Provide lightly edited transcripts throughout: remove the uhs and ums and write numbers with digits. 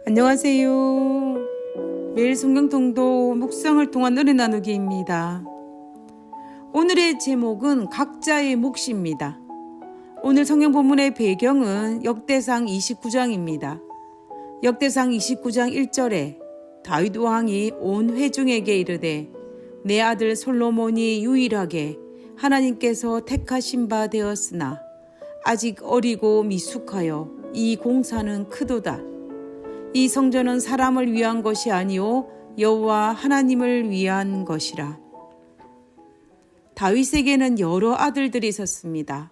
안녕하세요. 매일 성경통독 묵상을 통한 은혜 나누기입니다. 오늘의 제목은 각자의 몫입니다. 오늘 성경 본문의 배경은 역대상 29장입니다. 역대상 29장 1절에 다윗 왕이 온 회중에게 이르되 내 아들 솔로몬이 유일하게 하나님께서 택하신 바 되었으나 아직 어리고 미숙하여 이 공사는 크도다. 이 성전은 사람을 위한 것이 아니요 여호와 하나님을 위한 것이라. 다윗에게는 여러 아들들이 있었습니다.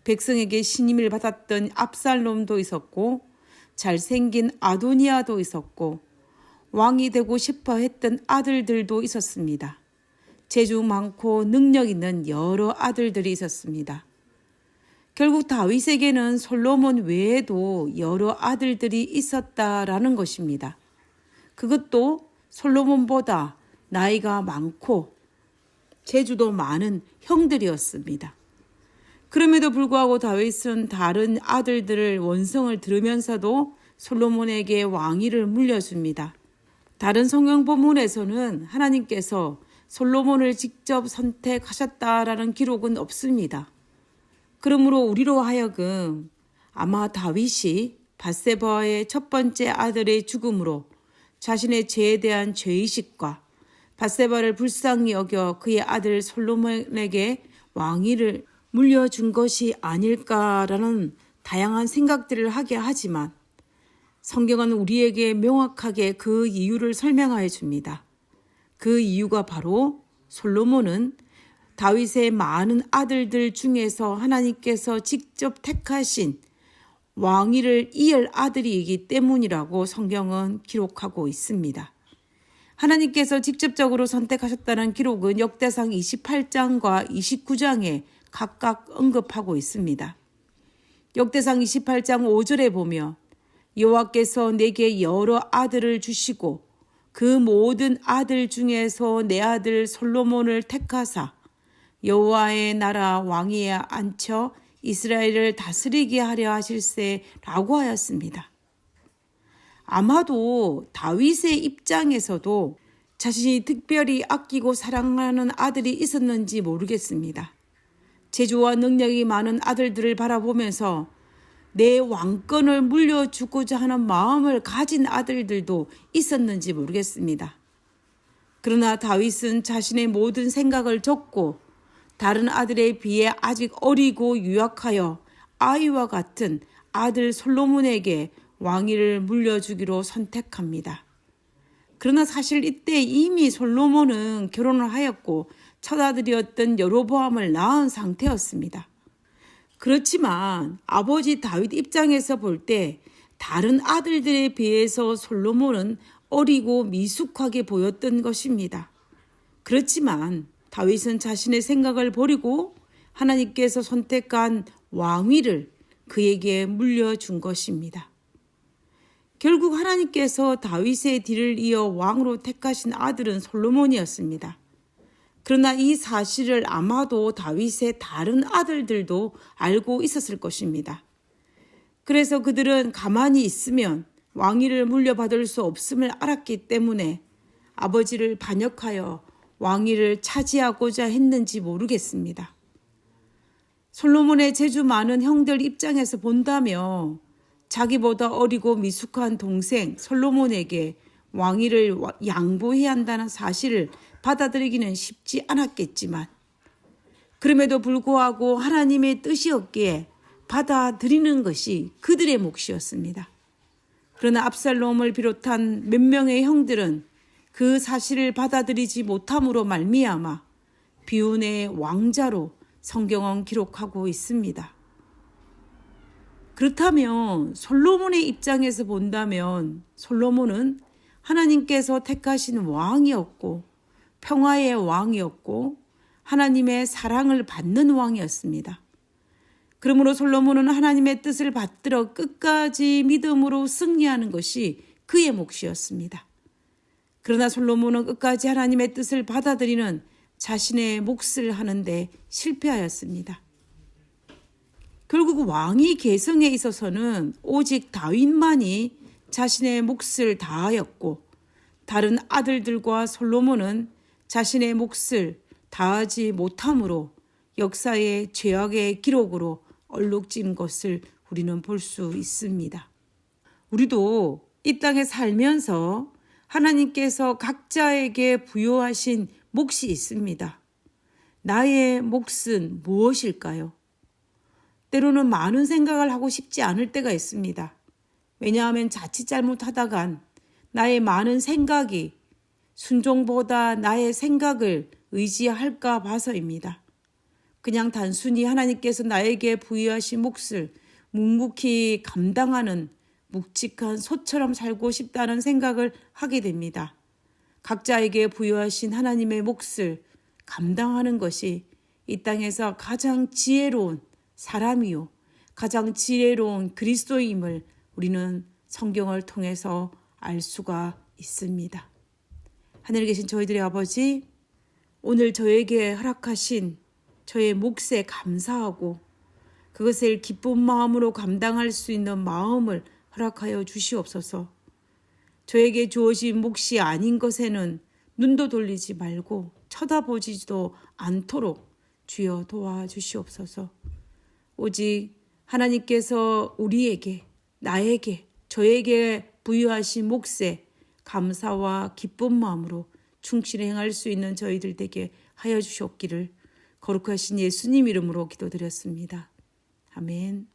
백성에게 신임을 받았던 압살롬도 있었고 잘생긴 아도니아도 있었고 왕이 되고 싶어 했던 아들들도 있었습니다. 재주 많고 능력 있는 여러 아들들이 있었습니다. 결국 다윗에게는 솔로몬 외에도 여러 아들들이 있었다라는 것입니다. 그것도 솔로몬보다 나이가 많고 재주도 많은 형들이었습니다. 그럼에도 불구하고 다윗은 다른 아들들을 원성을 들으면서도 솔로몬에게 왕위를 물려줍니다. 다른 성경 본문에서는 하나님께서 솔로몬을 직접 선택하셨다라는 기록은 없습니다. 그러므로 우리로 하여금 아마 다윗이 밧세바의 첫 번째 아들의 죽음으로 자신의 죄에 대한 죄의식과 밧세바를 불쌍히 여겨 그의 아들 솔로몬에게 왕위를 물려준 것이 아닐까라는 다양한 생각들을 하게 하지만 성경은 우리에게 명확하게 그 이유를 설명하여 줍니다. 그 이유가 바로 솔로몬은 다윗의 많은 아들들 중에서 하나님께서 직접 택하신 왕위를 이을 아들이기 때문이라고 성경은 기록하고 있습니다. 하나님께서 직접적으로 선택하셨다는 기록은 역대상 28장과 29장에 각각 언급하고 있습니다. 역대상 28장 5절에 보면 여호와께서 내게 여러 아들을 주시고 그 모든 아들 중에서 내 아들 솔로몬을 택하사 여호와의 나라 왕위에 앉혀 이스라엘을 다스리게 하려 하실세라고 하였습니다. 아마도 다윗의 입장에서도 자신이 특별히 아끼고 사랑하는 아들이 있었는지 모르겠습니다. 재주와 능력이 많은 아들들을 바라보면서 내 왕권을 물려주고자 하는 마음을 가진 아들들도 있었는지 모르겠습니다. 그러나 다윗은 자신의 모든 생각을 접고 다른 아들에 비해 아직 어리고 유약하여 아이와 같은 아들 솔로몬에게 왕위를 물려주기로 선택합니다. 그러나 사실 이때 이미 솔로몬은 결혼을 하였고 첫 아들이었던 여로보암을 낳은 상태였습니다. 그렇지만 아버지 다윗 입장에서 볼 때 다른 아들들에 비해서 솔로몬은 어리고 미숙하게 보였던 것입니다. 그렇지만 다윗은 자신의 생각을 버리고 하나님께서 선택한 왕위를 그에게 물려준 것입니다. 결국 하나님께서 다윗의 뒤를 이어 왕으로 택하신 아들은 솔로몬이었습니다. 그러나 이 사실을 아마도 다윗의 다른 아들들도 알고 있었을 것입니다. 그래서 그들은 가만히 있으면 왕위를 물려받을 수 없음을 알았기 때문에 아버지를 반역하여 왕위를 차지하고자 했는지 모르겠습니다. 솔로몬의 재주 많은 형들 입장에서 본다면 자기보다 어리고 미숙한 동생 솔로몬에게 왕위를 양보해야 한다는 사실을 받아들이기는 쉽지 않았겠지만 그럼에도 불구하고 하나님의 뜻이었기에 받아들이는 것이 그들의 몫이었습니다. 그러나 압살롬을 비롯한 몇 명의 형들은 그 사실을 받아들이지 못함으로 말미암아 비운의 왕자로 성경은 기록하고 있습니다. 그렇다면 솔로몬의 입장에서 본다면 솔로몬은 하나님께서 택하신 왕이었고 평화의 왕이었고 하나님의 사랑을 받는 왕이었습니다. 그러므로 솔로몬은 하나님의 뜻을 받들어 끝까지 믿음으로 승리하는 것이 그의 몫이었습니다. 그러나 솔로몬은 끝까지 하나님의 뜻을 받아들이는 자신의 몫을 하는데 실패하였습니다. 결국 왕위 계승에 있어서는 오직 다윗만이 자신의 몫을 다하였고 다른 아들들과 솔로몬은 자신의 몫을 다하지 못함으로 역사의 죄악의 기록으로 얼룩진 것을 우리는 볼 수 있습니다. 우리도 이 땅에 살면서 하나님께서 각자에게 부여하신 몫이 있습니다. 나의 몫은 무엇일까요? 때로는 많은 생각을 하고 싶지 않을 때가 있습니다. 왜냐하면 자칫 잘못하다간 나의 많은 생각이 순종보다 나의 생각을 의지할까 봐서입니다. 그냥 단순히 하나님께서 나에게 부여하신 몫을 묵묵히 감당하는 묵직한 소처럼 살고 싶다는 생각을 하게 됩니다. 각자에게 부여하신 하나님의 몫을 감당하는 것이 이 땅에서 가장 지혜로운 사람이요, 가장 지혜로운 그리스도임을 우리는 성경을 통해서 알 수가 있습니다. 하늘에 계신 저희들의 아버지, 오늘 저에게 허락하신 저의 몫에 감사하고 그것을 기쁜 마음으로 감당할 수 있는 마음을 허락하여 주시옵소서. 저에게 주어진 몫이 아닌 것에는 눈도 돌리지 말고 쳐다보지도 않도록 주여 도와주시옵소서. 오직 하나님께서 우리에게, 나에게, 저에게 부여하신 몫에 감사와 기쁜 마음으로 충실히 행할 수 있는 저희들 되게 하여 주시옵기를 거룩하신 예수님 이름으로 기도드렸습니다. 아멘.